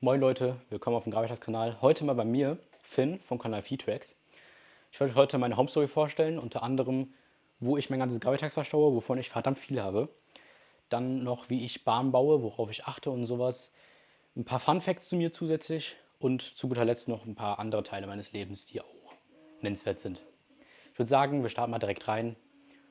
Moin Leute, willkommen auf dem Gravitas-Kanal. Heute mal bei mir, Finn vom Kanal Feedtracks. Ich wollte euch heute meine Homestory vorstellen, unter anderem, wo ich mein ganzes Gravitas verstaue, wovon ich verdammt viel habe. Dann noch, wie ich Bahnen baue, worauf ich achte und sowas. Ein paar Fun-Facts zu mir zusätzlich und zu guter Letzt noch ein paar andere Teile meines Lebens, die auch nennenswert sind. Ich würde sagen, wir starten mal direkt rein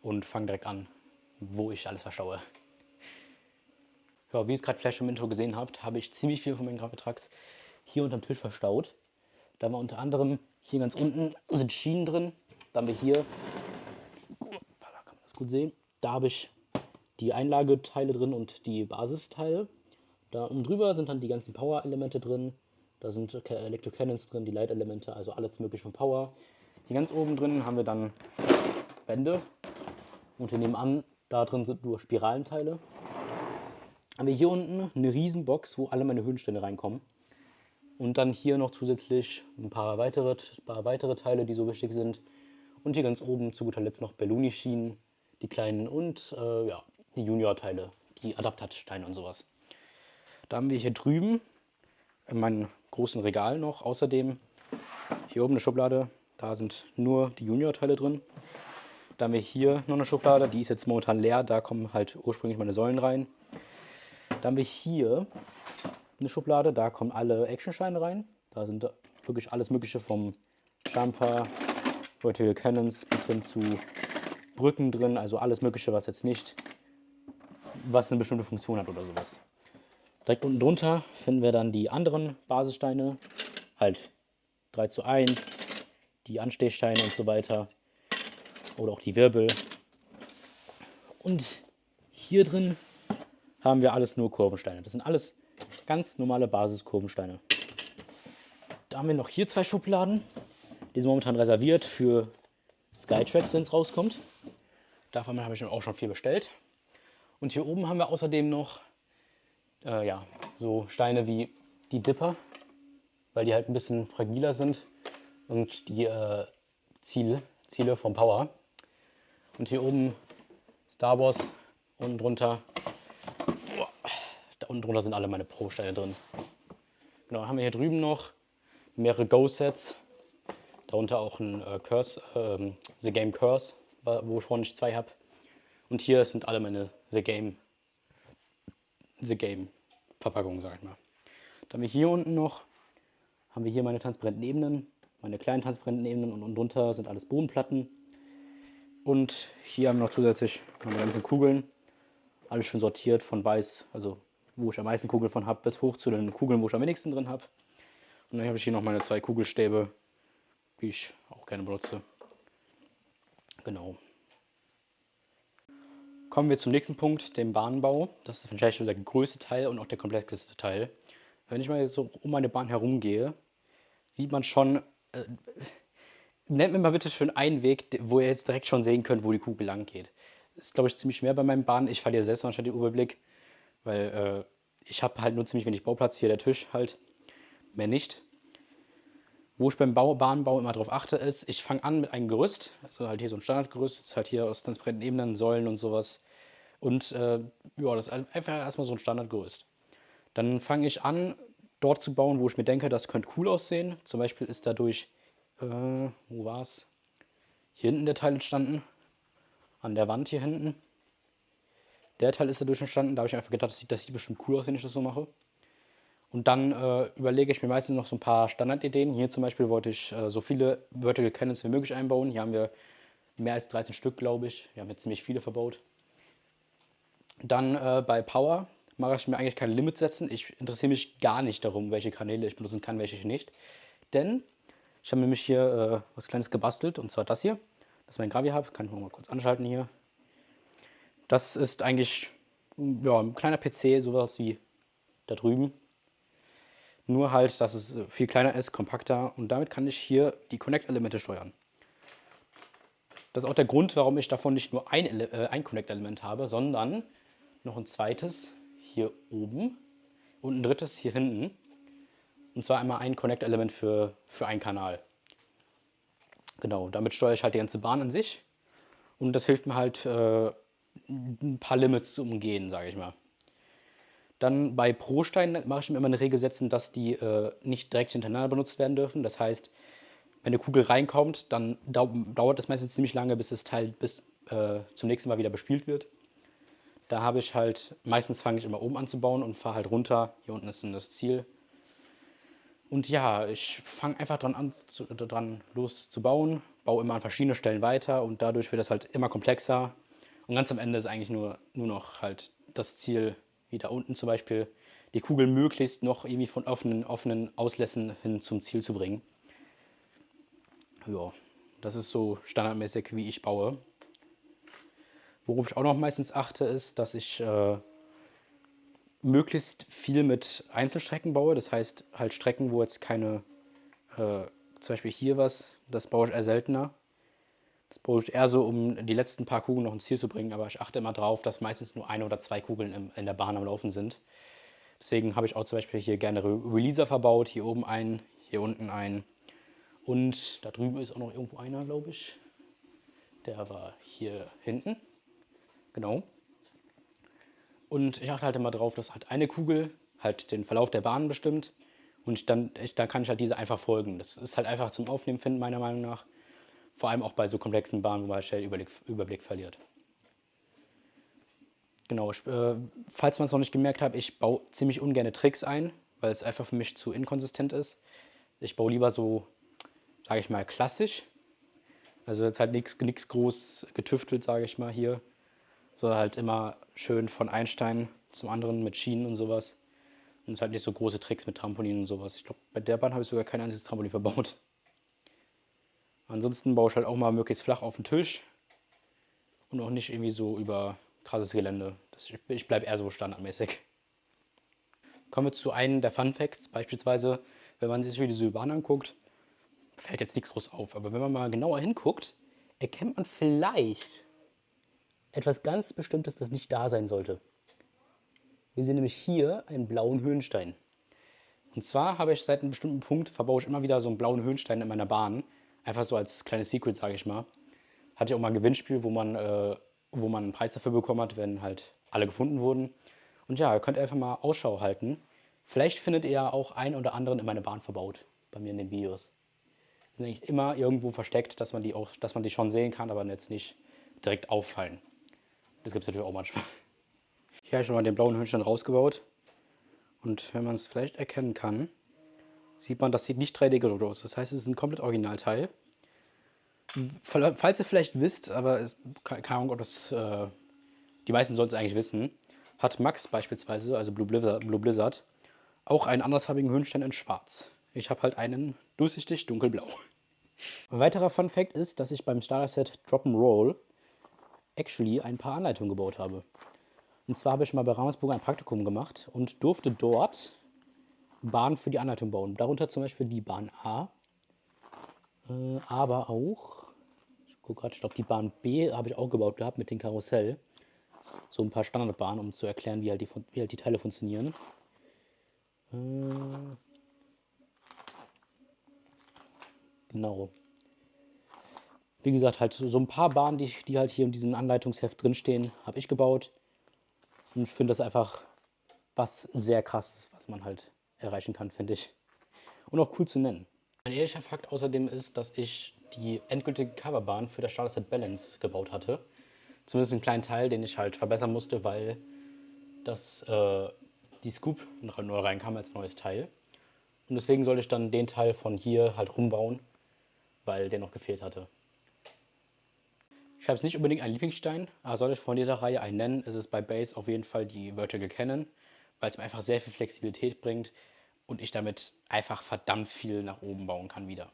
und fangen direkt an, wo ich alles verstaue. Ja, wie ihr es gerade vielleicht schon im Intro gesehen habt, habe ich ziemlich viel von meinen Gravitrax hier unterm Tisch verstaut. Da haben wir unter anderem hier ganz unten sind Schienen drin. Da haben wir hier, da kann man das gut sehen, da habe ich die Einlageteile drin und die Basisteile. Da oben drüber sind dann die ganzen Power-Elemente drin. Da sind Electro-Cannons drin, die Leitelemente, also alles mögliche von Power. Hier ganz oben drin haben wir dann Wände und hier nebenan, da drin sind nur Spiralenteile. Haben wir hier unten eine Riesenbox, wo alle meine Höhenstände reinkommen. Und dann hier noch zusätzlich ein paar weitere Teile, die so wichtig sind. Und hier ganz oben zu guter Letzt noch Belluni-Schienen, die kleinen und ja, die Junior-Teile, die Adaptatsteine und sowas. Da haben wir hier drüben in meinem großen Regal noch außerdem hier oben eine Schublade, da sind nur die Junior-Teile drin. Da haben wir hier noch eine Schublade, die ist jetzt momentan leer, da kommen halt ursprünglich meine Säulen rein. Da haben wir hier eine Schublade, da kommen alle Actionsteine rein. Da sind wirklich alles Mögliche vom Jumper, Vertical Cannons bis hin zu Brücken drin, also alles Mögliche, was jetzt nicht, was eine bestimmte Funktion hat oder sowas. Direkt unten drunter finden wir dann die anderen Basissteine, halt 3:1, die Anstehsteine und so weiter oder auch die Wirbel. Und hier drin haben wir alles nur Kurvensteine. Das sind alles ganz normale Basiskurvensteine. Da haben wir noch hier zwei Schubladen. Die sind momentan reserviert für Skytrax, wenn es rauskommt. Davon habe ich auch schon viel bestellt. Und hier oben haben wir außerdem noch ja, so Steine wie die Dipper, weil die halt ein bisschen fragiler sind und die Ziele vom Power. Und hier oben Star Wars, unten drunter. Da unten drunter sind alle meine Pro-Steine drin. Genau, dann haben wir hier drüben noch mehrere Go-Sets. Darunter auch ein The Game Curse, wovon ich zwei habe. Und hier sind alle meine The Game Verpackungen, sag ich mal. Dann haben wir hier unten noch, haben wir hier meine transparenten Ebenen, meine kleinen transparenten Ebenen und unten drunter sind alles Bodenplatten. Und hier haben wir noch zusätzlich meine ganzen Kugeln. Alles schön sortiert von weiß, also wo ich am meisten Kugeln von habe, bis hoch zu den Kugeln, wo ich am wenigsten drin habe. Und dann habe ich hier noch meine zwei Kugelstäbe, die ich auch gerne benutze. Genau. Kommen wir zum nächsten Punkt, dem Bahnbau. Das ist wahrscheinlich der größte Teil und auch der komplexeste Teil. Wenn ich mal so um meine Bahn herumgehe, sieht man schon, nennt mir mal bitte schön einen Weg, wo ihr jetzt direkt schon sehen könnt, wo die Kugel lang geht. Das ist, glaube ich, ziemlich schwer bei meinen Bahnen. Ich verliere selbst manchmal den Überblick, weil ich habe halt nur ziemlich wenig Bauplatz. Hier der Tisch halt, mehr nicht. Wo ich beim Bahnbau immer darauf achte, ist, ich fange an mit einem Gerüst, also halt hier so ein Standardgerüst, das ist halt hier aus transparenten Ebenen, Säulen und sowas. Und ja, das ist einfach erstmal so ein Standardgerüst. Dann fange ich an, dort zu bauen, wo ich mir denke, das könnte cool aussehen. Zum Beispiel ist dadurch, wo war es? Hier hinten der Teil entstanden, an der Wand hier hinten. Der Teil ist dadurch entstanden, da habe ich einfach gedacht, das sieht bestimmt cool aus, wenn ich das so mache. Und dann überlege ich mir meistens noch so ein paar Standardideen. Hier zum Beispiel wollte ich so viele Vertical Cannons wie möglich einbauen. Hier haben wir mehr als 13 Stück, glaube ich. Wir haben jetzt ziemlich viele verbaut. Dann bei Power mache ich mir eigentlich keine Limits setzen. Ich interessiere mich gar nicht darum, welche Kanäle ich benutzen kann, welche nicht. Denn ich habe nämlich hier was Kleines gebastelt, und zwar das hier. Das ist mein Gravi Hub. Kann ich mal kurz anschalten hier. Das ist eigentlich ja, ein kleiner PC, sowas wie da drüben. Nur halt, dass es viel kleiner ist, kompakter, und damit kann ich hier die Connect-Elemente steuern. Das ist auch der Grund, warum ich davon nicht nur ein Connect-Element habe, sondern noch ein zweites hier oben und ein drittes hier hinten. Und zwar einmal ein Connect-Element für einen Kanal. Genau, damit steuere ich halt die ganze Bahn an sich. Und das hilft mir halt, ein paar Limits zu umgehen, sage ich mal. Dann bei Pro-Steinen mache ich mir immer eine Regel setzen, dass die nicht direkt hintereinander benutzt werden dürfen. Das heißt, wenn eine Kugel reinkommt, dann dauert es meistens ziemlich lange, bis das Teil zum nächsten Mal wieder bespielt wird. Da habe ich halt, meistens fange ich immer oben an zu bauen und fahre halt runter. Hier unten ist dann das Ziel. Und ja, ich fange einfach dran los zu bauen, baue immer an verschiedenen Stellen weiter und dadurch wird das halt immer komplexer. Und ganz am Ende ist eigentlich nur noch halt das Ziel, wie da unten zum Beispiel, die Kugel möglichst noch irgendwie von offenen Auslässen hin zum Ziel zu bringen. Ja, das ist so standardmäßig, wie ich baue. Worauf ich auch noch meistens achte, ist, dass ich möglichst viel mit Einzelstrecken baue. Das heißt halt Strecken, wo jetzt keine, zum Beispiel hier was, das baue ich eher seltener. Das baue ich eher so, um die letzten paar Kugeln noch ins Ziel zu bringen, aber ich achte immer drauf, dass meistens nur eine oder zwei Kugeln in der Bahn am Laufen sind. Deswegen habe ich auch zum Beispiel hier gerne Releaser verbaut, hier oben einen, hier unten einen und da drüben ist auch noch irgendwo einer, glaube ich. Der war hier hinten, genau. Und ich achte halt immer drauf, dass halt eine Kugel halt den Verlauf der Bahn bestimmt und dann kann ich halt diese einfach folgen. Das ist halt einfach zum Aufnehmen finden, meiner Meinung nach. Vor allem auch bei so komplexen Bahnen, wo man halt schnell Überblick verliert. Genau, falls man es noch nicht gemerkt hat, ich baue ziemlich ungerne Tricks ein, weil es einfach für mich zu inkonsistent ist. Ich baue lieber so, sage ich mal, klassisch. Also jetzt halt nichts groß getüftelt, sage ich mal hier. Sondern halt immer schön von einem Stein zum anderen mit Schienen und sowas. Und es halt nicht so große Tricks mit Trampolinen und sowas. Ich glaube, bei der Bahn habe ich sogar kein einziges Trampolin verbaut. Ansonsten baue ich halt auch mal möglichst flach auf den Tisch und auch nicht irgendwie so über krasses Gelände. Ich bleibe eher so standardmäßig. Kommen wir zu einem der Fun Facts. Beispielsweise, wenn man sich diese Bahn anguckt, fällt jetzt nichts groß auf. Aber wenn man mal genauer hinguckt, erkennt man vielleicht etwas ganz Bestimmtes, das nicht da sein sollte. Wir sehen nämlich hier einen blauen Höhenstein. Und zwar habe ich seit einem bestimmten Punkt, verbaue ich immer wieder so einen blauen Höhenstein in meiner Bahn. Einfach so als kleines Secret, sage ich mal. Hatte ich auch mal ein Gewinnspiel, wo man einen Preis dafür bekommen hat, wenn halt alle gefunden wurden. Und ja, ihr könnt einfach mal Ausschau halten. Vielleicht findet ihr ja auch einen oder anderen in meine Bahn verbaut, bei mir in den Videos. Die sind eigentlich immer irgendwo versteckt, dass man die schon sehen kann, aber jetzt nicht direkt auffallen. Das gibt es natürlich auch manchmal. Hier habe ich schon mal den blauen Höhenstein rausgebaut. Und wenn man es vielleicht erkennen kann, sieht man, das sieht nicht 3D gedruckt aus. Das heißt, es ist ein komplett Originalteil. Falls ihr vielleicht wisst, aber keine Ahnung, ob das die meisten sollten es eigentlich wissen, hat Max beispielsweise, also Blue Blizzard, auch einen andersfarbigen Höhenstein in schwarz. Ich habe halt einen durchsichtig dunkelblau. Ein weiterer Fun Fact ist, dass ich beim Starter-Set Drop-'n'-Roll actually ein paar Anleitungen gebaut habe. Und zwar habe ich mal bei Ravensburger ein Praktikum gemacht und durfte dort Bahnen für die Anleitung bauen. Darunter zum Beispiel die Bahn A, aber auch, ich gucke gerade, ich glaube die Bahn B habe ich auch gebaut gehabt mit dem Karussell. So ein paar Standardbahnen, um zu erklären, wie halt die Teile funktionieren. Genau. Wie gesagt, halt so ein paar Bahnen, die halt hier in diesem Anleitungsheft drinstehen, habe ich gebaut. Und ich finde das einfach was sehr krasses, was man halt erreichen kann, finde ich. Und auch cool zu nennen. Ein ehrlicher Fakt außerdem ist, dass ich die endgültige Coverbahn für das Starter-Set Balance gebaut hatte. Zumindest einen kleinen Teil, den ich halt verbessern musste, weil die Scoop noch neu reinkam als neues Teil. Und deswegen sollte ich dann den Teil von hier halt rumbauen, weil der noch gefehlt hatte. Ich habe jetzt nicht unbedingt einen Lieblingsstein, aber sollte ich von jeder Reihe einen nennen, ist es bei Base auf jeden Fall die Vertical Cannon, weil es mir einfach sehr viel Flexibilität bringt und ich damit einfach verdammt viel nach oben bauen kann wieder.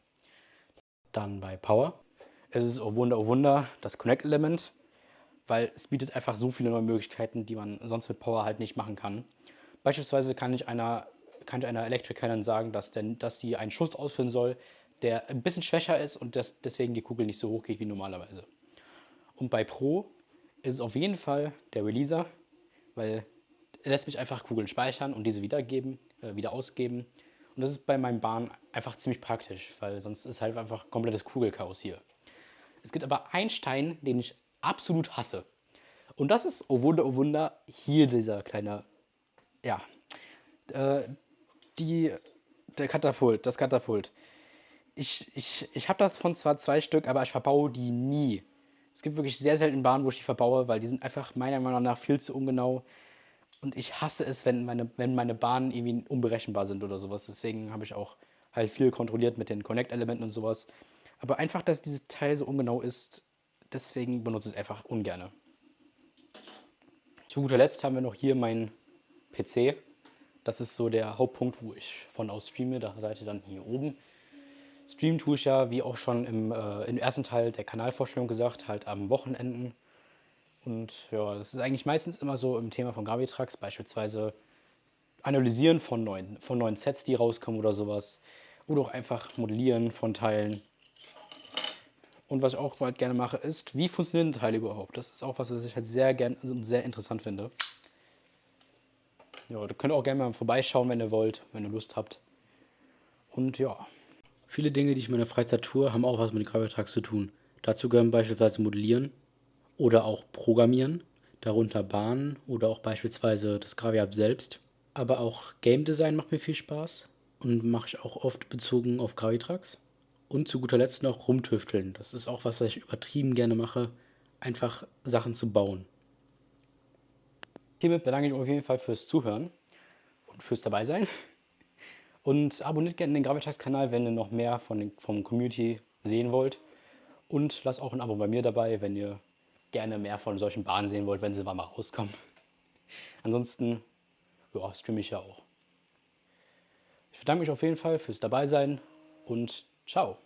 Dann bei Power. Es ist, oh Wunder, das Connect-Element, weil es bietet einfach so viele neue Möglichkeiten, die man sonst mit Power halt nicht machen kann. Beispielsweise kann ich einer Electric Cannon sagen, dass die einen Schuss ausführen soll, der ein bisschen schwächer ist und deswegen die Kugel nicht so hoch geht wie normalerweise. Und bei Pro ist es auf jeden Fall der Releaser, weil er lässt mich einfach Kugeln speichern und diese wieder ausgeben. Und das ist bei meinen Bahnen einfach ziemlich praktisch, weil sonst ist halt einfach komplettes Kugelchaos hier. Es gibt aber einen Stein, den ich absolut hasse. Und das ist, oh Wunder, hier dieser kleine ja, äh, die, das Katapult. Ich habe das von zwar 2 Stück, aber ich verbaue die nie. Es gibt wirklich sehr selten Bahnen, wo ich die verbaue, weil die sind einfach meiner Meinung nach viel zu ungenau. Und ich hasse es, wenn meine Bahnen irgendwie unberechenbar sind oder sowas. Deswegen habe ich auch halt viel kontrolliert mit den Connect-Elementen und sowas. Aber einfach, dass dieses Teil so ungenau ist, deswegen benutze ich es einfach ungerne. Zu guter Letzt haben wir noch hier meinen PC. Das ist so der Hauptpunkt, wo ich von aus streame. Da seid ihr dann hier oben. Streamen tue ich ja, wie auch schon im ersten Teil der Kanalvorstellung gesagt, halt am Wochenenden. Und ja, das ist eigentlich meistens immer so im Thema von Gravitrax, beispielsweise Analysieren von neuen Sets, die rauskommen oder sowas. Oder auch einfach Modellieren von Teilen. Und was ich auch halt gerne mache, ist, wie funktionieren Teile überhaupt? Das ist auch was, was ich halt sehr gerne und sehr interessant finde. Ja, da könnt ihr auch gerne mal vorbeischauen, wenn ihr wollt, wenn ihr Lust habt. Und ja. Viele Dinge, die ich in meiner Freizeit tue, haben auch was mit Gravitrax zu tun. Dazu gehören beispielsweise Modellieren oder auch Programmieren, darunter Bahnen oder auch beispielsweise das Graviab selbst. Aber auch Game Design macht mir viel Spaß und mache ich auch oft bezogen auf Gravitrax. Und zu guter Letzt noch rumtüfteln. Das ist auch was, was ich übertrieben gerne mache, einfach Sachen zu bauen. Hiermit bedanke ich mich auf jeden Fall fürs Zuhören und fürs Dabeisein. Und abonniert gerne den Gravitrax-Kanal, wenn ihr noch mehr vom Community sehen wollt. Und lasst auch ein Abo bei mir dabei, wenn ihr gerne mehr von solchen Bahnen sehen wollt, wenn sie mal rauskommen. Ansonsten, ja, streame ich ja auch. Ich bedanke mich auf jeden Fall fürs Dabeisein und ciao.